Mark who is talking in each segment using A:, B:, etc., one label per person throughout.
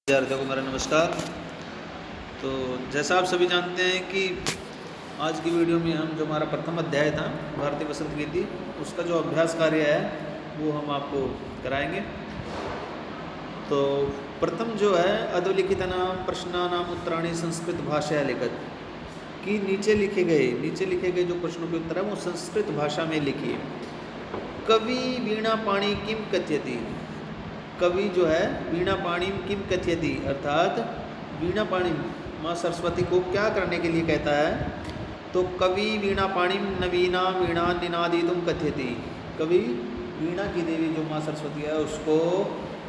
A: विद्यार्थियों को मेरा नमस्कार। तो जैसा आप सभी जानते हैं कि आज की वीडियो में हम जो हमारा प्रथम अध्याय था भारतीय वसंत गीति, उसका जो अभ्यास कार्य है वो हम आपको कराएंगे। तो प्रथम जो है अधोलिखितानाम प्रश्नानाम उत्तराणि संस्कृत भाषा लिखत कि नीचे लिखे गए जो प्रश्नों के उत्तर है वो संस्कृत भाषा में लिखिए। कवि वीणा पाणी किम कथ्यति, कवि जो है वीणा पाणी किम कथ्यति अर्थात वीणा पाणी माँ सरस्वती को क्या करने के लिए कहता है। तो कवि वीणा पाणी नवीना वीणा निनादितुम कथ्यति, कवि वीणा की देवी जो माँ सरस्वती है उसको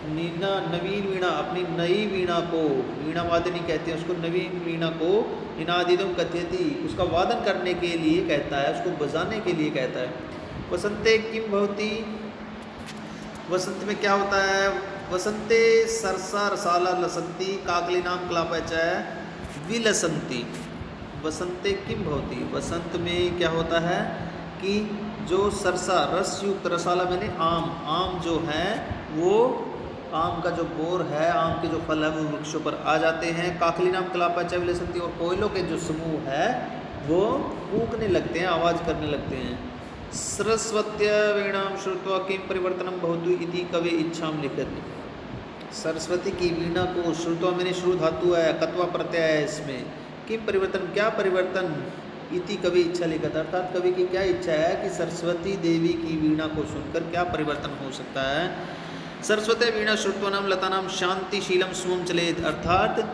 A: नवीन वीणा, अपनी नई वीणा को, वीणा वादनी कहते हैं उसको, नवीन वीणा को निनादितुम कथ्यति उसका वादन करने के लिए कहता है, उसको बजाने के लिए कहता है। वसंते किम भवति, वसंत में क्या होता है। वसंते सरसा रसाला लसंती काकलिनाम क्लापच विलसंती। वसंते किम भवति, वसंत में क्या होता है कि जो सरसा रस युक्त, रसाला मैंने आम, आम जो है वो आम का जो बोर है, आम के जो फल है वो वृक्षों पर आ जाते हैं। काकलिनाम क्लापच विलसंती, और कोयलों के जो समूह है वो कूकने लगते हैं, आवाज़ करने लगते हैं। सरस्वत्य वीणाम श्रुत्वा किम परिवर्तनम भवतु इति कवि इच्छाम लिखति, सरस्वती की वीणा को श्रुत्वा मैंने श्रु धातु है, कत्वा प्रत्यय है इसमें, किम परिवर्तन क्या परिवर्तन, इति कवि इच्छा लिखत अर्थात कवि की क्या इच्छा है कि सरस्वती देवी की वीणा को सुनकर क्या परिवर्तन हो सकता है। सरस्वती वीणा श्रुत्वानाम लतानाम शांतिशीलम सुमम चलेत अर्थात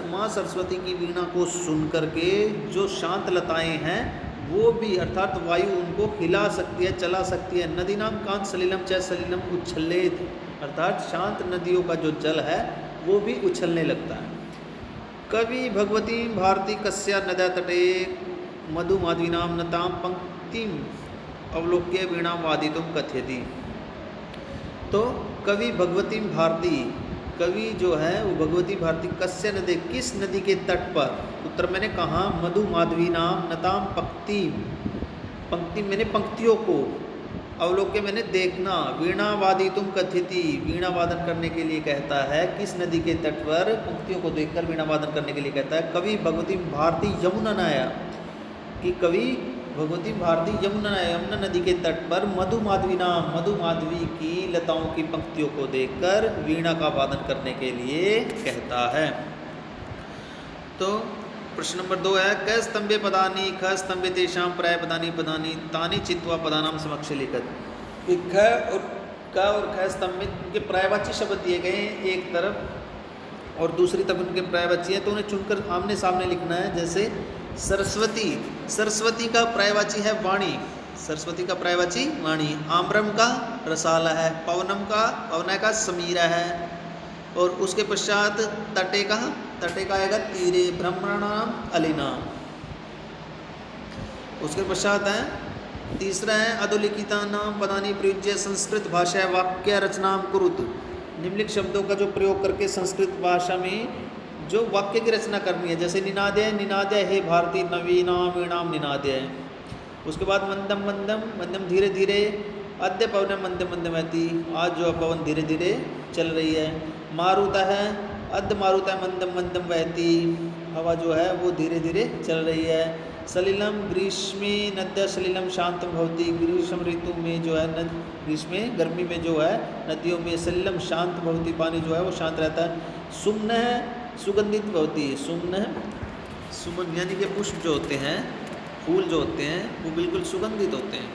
A: माँ सरस्वती की वीणा को सुन करके जो शांत लताएँ हैं वो भी अर्थात वायु उनको हिला सकती है, चला सकती है। नदी नाम कांत सलिलम च सलिलम उच्छलेत अर्थात शांत नदियों का जो जल है वो भी उछलने लगता है। कवि भगवती भारती कस्या नद्या तटे मधु माधवीनाम नताम पंक्तिम अवलोक्य वीणा वादितुम कथ्यति। तो कवि भगवती भारती, कवि जो है वो भगवती भारती कस्य नदी, किस नदी के तट पर, उत्तर मैंने कहा मधु माधवी नाम नताम पंक्ति, पंक्ति मैंने पंक्तियों को, अवलोक्य मैंने देखना, वीणा वादितुम कथ्यति वीणा वादन करने के लिए कहता है। किस नदी के तट पर पंक्तियों को देखकर वीणा वादन करने के लिए कहता है। कवि भगवती भारती यमुना नाया, कि कवि भगवती भारती यमुना नदी के तट पर मधु माधवी नाम, मधु माधवी की लताओं की पंक्तियों को देखकर वीणा का वादन करने के लिए कहता है। तो प्रश्न नंबर 2 है क स्तंभे पदानी ख स्तंभे तेषां प्राय पदानी पदानी तानि चित्वा पदानाम समक्ष लिखत। ख और ख स्तंभ में उनके प्रायवाची शब्द दिए गए हैं, एक तरफ और दूसरी तरफ उनके प्रायवाची हैं, तो उन्हें चुनकर आमने सामने लिखना है। जैसे सरस्वती, सरस्वती का प्रायवाची है वाणी, सरस्वती का प्रायवाची वाणी। आम्रम का रसाला है, पवनम का, पवना का समीरा है, और उसके पश्चात तटे का आएगा तीरे, ब्रह्मणाम अलिनाम। उसके पश्चात है तीसरा है अधोलिखितानाम पदानि प्रयुज्य संस्कृत भाषा वाक्य रचनाम कुरुत, निम्नलिखित शब्दों का जो प्रयोग करके संस्कृत भाषा में जो वाक्य की रचना करनी है। जैसे निनादय, निनादय हे भारती नवीना वीणाम निनादय। उसके बाद मंदम मंदम, मंदम धीरे धीरे, अद्य पवन मंदम मंदम रहती, आज जो पवन धीरे धीरे चल रही है। मारुता है, अद्य मारुता मंदम मंदम बहती, हवा जो है वो धीरे धीरे चल रही है। सलिलम ग्रीष्मे नद्य सलिलम शांतम भवती, ग्रीष्म ऋतु में जो है ग्रीष्म गर्मी में जो है नदियों में सलिलम शांत भवती, पानी जो है वो शांत रहता है। सुमन है, सुगंधित भवती, सुमन, सुमन यानी कि पुष्प जो होते हैं, फूल जो होते हैं वो बिल्कुल सुगंधित होते हैं।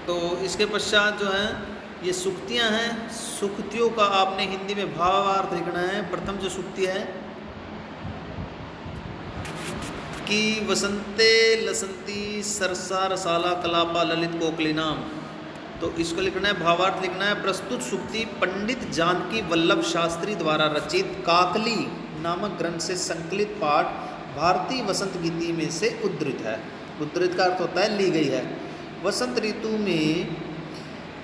A: तो इसके पश्चात जो है ये सुक्तियाँ हैं, सुक्तियों का आपने हिंदी में भावार्थ लिखना है। प्रथम जो सुक्ति है कि वसंते लसंती सरसा रसाला कलापा ललित कोकलिनाम, तो इसको लिखना है, भावार्थ लिखना है। प्रस्तुत सुक्ति पंडित जानकी वल्लभ शास्त्री द्वारा रचित काकली नामक ग्रंथ से संकलित पाठ भारतीय वसंत गीति में से उद्धृत है। उद्धृत का अर्थ होता है ली गई है। वसंत ऋतु में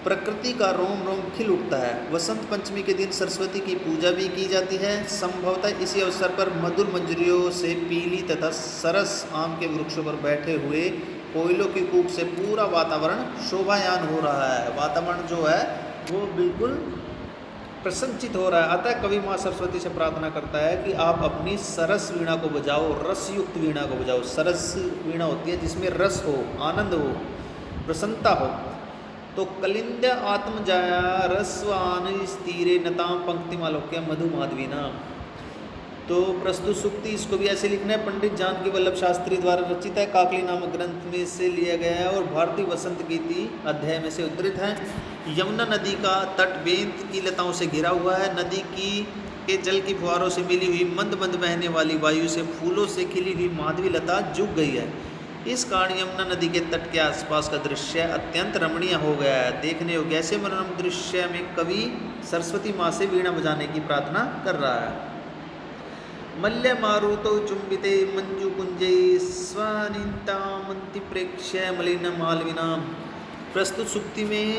A: प्रकृति का रोम रोम खिल उठता है। वसंत पंचमी के दिन सरस्वती की पूजा भी की जाती है। संभवतः इसी अवसर पर मधुर मंजरियों से पीली तथा सरस आम के वृक्षों पर बैठे हुए कोयलों की कूक से पूरा वातावरण शोभायान हो रहा है। वातावरण जो है वो बिल्कुल प्रसन्नचित हो रहा है। अतः कवि माँ सरस्वती से प्रार्थना करता है कि आप अपनी सरस वीणा को बजाओ, रसयुक्त वीणा को बजाओ। सरस वीणा होती है जिसमें रस हो, आनंद हो, प्रसन्नता हो। तो कलिंद आत्मजाया रसवान स्थिरे नताम पंक्तिमालोक्य मधु माधवीना। तो प्रस्तुत सूक्ति इसको भी ऐसे लिखना है, पंडित जानकी वल्लभ शास्त्री द्वारा रचित है, काकली नामक ग्रंथ में से लिया गया है और भारतीय वसंत गीति अध्याय में से उद्धृत है। यमुना नदी का तट बेंत की लताओं से घिरा हुआ है। नदी के जल की फुहारों से मिली हुई मंद मंद बहने वाली वायु से फूलों से खिली हुई माधवी लता झुक गई है। इस कारण यमुना नदी के तट के आसपास का दृश्य अत्यंत रमणीय हो गया है। देखने योग्य ऐसे मनोरम दृश्य में कवि सरस्वती माँ से वीणा बजाने की प्रार्थना कर रहा है। मल्य मारुतो चुंबिते मंजु कुंजे स्वानितामंति प्रेक्ष्य मलिन मालविना। प्रस्तुत सूक्ति में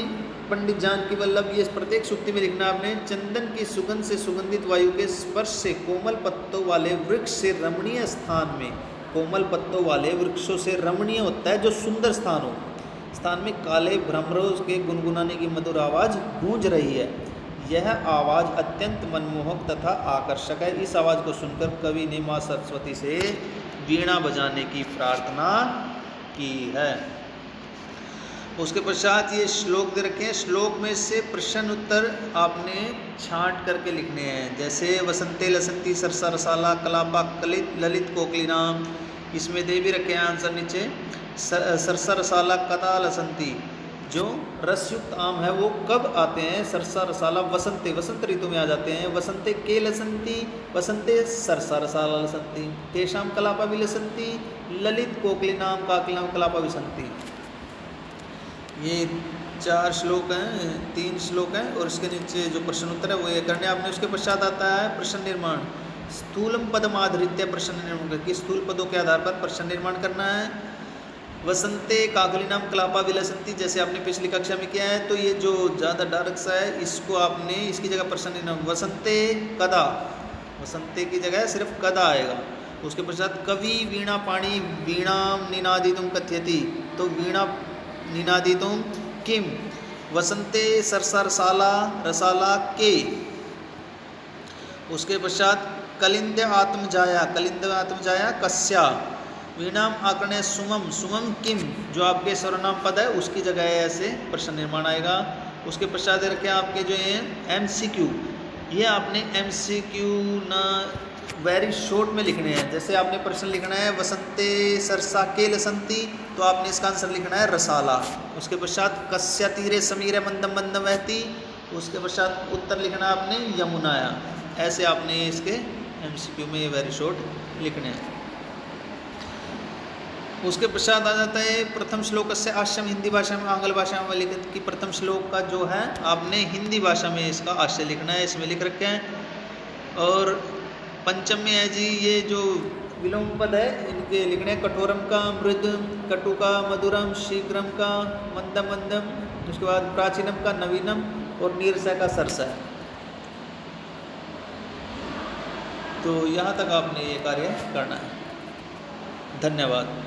A: पंडित जानकी वल्लभ, ये प्रत्येक सूक्ति में लिखना आपने, चंदन की सुगंध से सुगंधित वायु के स्पर्श से कोमल पत्तों वाले वृक्ष से रमणीय स्थान में, कोमल पत्तों वाले वृक्षों से रमणीय होता है जो सुंदर स्थान हो, स्थान में काले भ्रमरों के गुनगुनाने की मधुर आवाज़ गूंज रही है। यह आवाज़ अत्यंत मनमोहक तथा आकर्षक है। इस आवाज़ को सुनकर कवि ने माँ सरस्वती से वीणा बजाने की प्रार्थना की है। उसके पश्चात ये श्लोक दे रखे हैं। श्लोक में से प्रश्न उत्तर आपने छांट करके लिखने हैं। जैसे वसंते लसंती सरसा रसाला कलापा कलित ललित कोकलिनाम, इसमें दे भी रखे हैं आंसर नीचे। सरसा रसाला कदा लसंती, जो रसयुक्त आम है वो कब आते हैं? सरसा रसाला वसंते, वसंत ऋतु में आ जाते हैं। वसंते के लसंती, वसंते सरसा रसाला लसंती, तेषाम कलापा भी लसंती, ललित कोकलिनाम काकलिनाम कलापा विसंती। ये 4 श्लोक हैं, 3 श्लोक हैं और इसके नीचे जो प्रश्न उत्तर है वो ये करने आपने। उसके पश्चात आता है प्रश्न निर्माण। स्थूलम पदम आधृत्य प्रश्न निर्माण करके, स्थूल पदों के आधार पर प्रश्न निर्माण करना है। वसंते काकलिनाम कलापा विलसंती, जैसे आपने पिछली कक्षा में किया है। तो ये जो ज़्यादा डार्क सा है इसको आपने, इसकी जगह प्रश्न निर्माण, वसंते कदा, वसंते की जगह सिर्फ कदा आएगा। उसके पश्चात कवि वीणा पाणी वीणा निनादितुम कथ्यति, तो वीणा निनादितुम किम, वसंते सरसा रसाला रसाला के। उसके पश्चात कलिंद आत्मजाया, कलिंद आत्मजाया कस्या, वीणाम आकर्ण्य सुमम, सुमम किम, जो आपके सर्वनाम पद है उसकी जगह ऐसे प्रश्न निर्माण आएगा। उसके पश्चात रखें आपके जो है MCQ, ये आपने MCQ ना वेरी शॉर्ट में लिखने हैं। जैसे आपने प्रश्न लिखना है वसंते सरसा के लसंती, तो आपने इसका आंसर लिखना है रसाला। उसके पश्चात कस्या तीरे समीरे मंदम मंदम बहती, उसके पश्चात उत्तर लिखना आपने यमुनाया। ऐसे आपने इसके MCQ में ये वेरी शॉर्ट लिखने हैं। उसके पश्चात आ जाता है प्रथम श्लोक से आश्रम, हिंदी भाषा में आंग्ल भाषा में लिखित की प्रथम श्लोक का जो है आपने हिंदी भाषा में इसका आशय लिखना है, इसमें लिख रखे हैं। और पंचम में है जी ये जो विलोम पद है इनके लिखने हैं, कठोरम का मृदम, कटु का मधुरम, शीघ्रम का मंदम मंदम, उसके बाद प्राचीनम का नवीनम और नीरसा का सरसा। तो यहाँ तक आपने ये कार्य करना है। धन्यवाद।